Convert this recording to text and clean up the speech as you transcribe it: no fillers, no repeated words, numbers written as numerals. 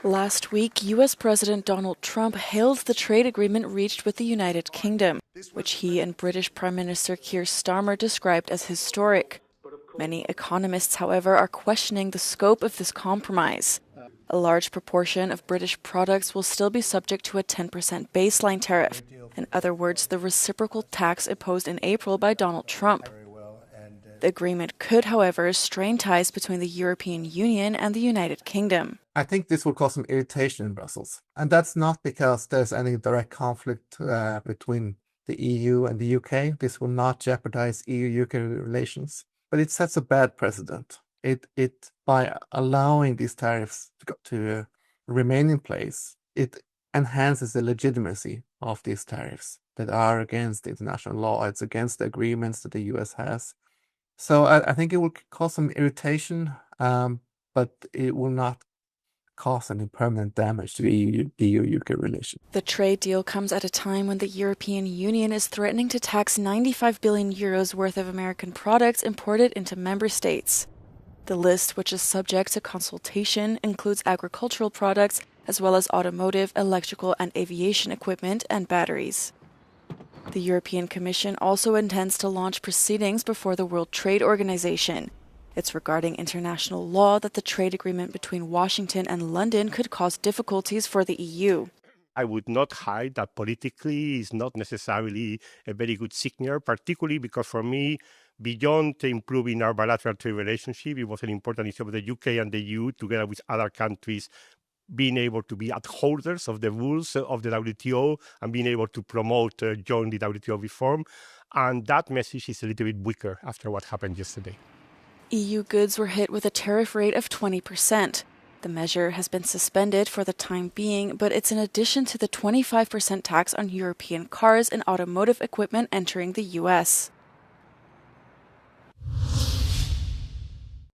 Last week, U.S. President Donald Trump hailed the trade agreement reached with the United Kingdom, which he and British Prime Minister Keir Starmer described as historic. Many economists, however, are questioning the scope of this compromise. A large proportion of British products will still be subject to a 10% baseline tariff, in other words, the reciprocal tax imposed in April by Donald Trump. The agreement could, however, strain ties between the European Union and the United Kingdom. I think this will cause some irritation in Brussels. And that's not because there's any direct conflict between the EU and the UK. This will not jeopardize EU-UK relations. But it sets a bad precedent. It by allowing these tariffs to remain in place, it enhances the legitimacy of these tariffs that are against international law. It's against the agreements that the US has. So I think it will cause some irritation, but it will not cause any permanent damage to the EU-UK relations. The trade deal comes at a time when the European Union is threatening to tax 95 billion euros worth of American products imported into member states. The list, which is subject to consultation, includes agricultural products as well as automotive, electrical, and aviation equipment and batteries. The European Commission also intends to launch proceedings before the World Trade Organization. It's regarding international law that the trade agreement between Washington and London could cause difficulties for the EU. I would not hide that politically is not necessarily a very good signal, particularly because for me, beyond improving our bilateral trade relationship, it was an important issue of the UK and the EU, together with other countries, being able to be upholders of the rules of the WTO and being able to promote jointly WTO reform. And that message is a little bit weaker after what happened yesterday. EU goods were hit with a tariff rate of 20%. The measure has been suspended for the time being, but it's in addition to the 25% tax on European cars and automotive equipment entering the US.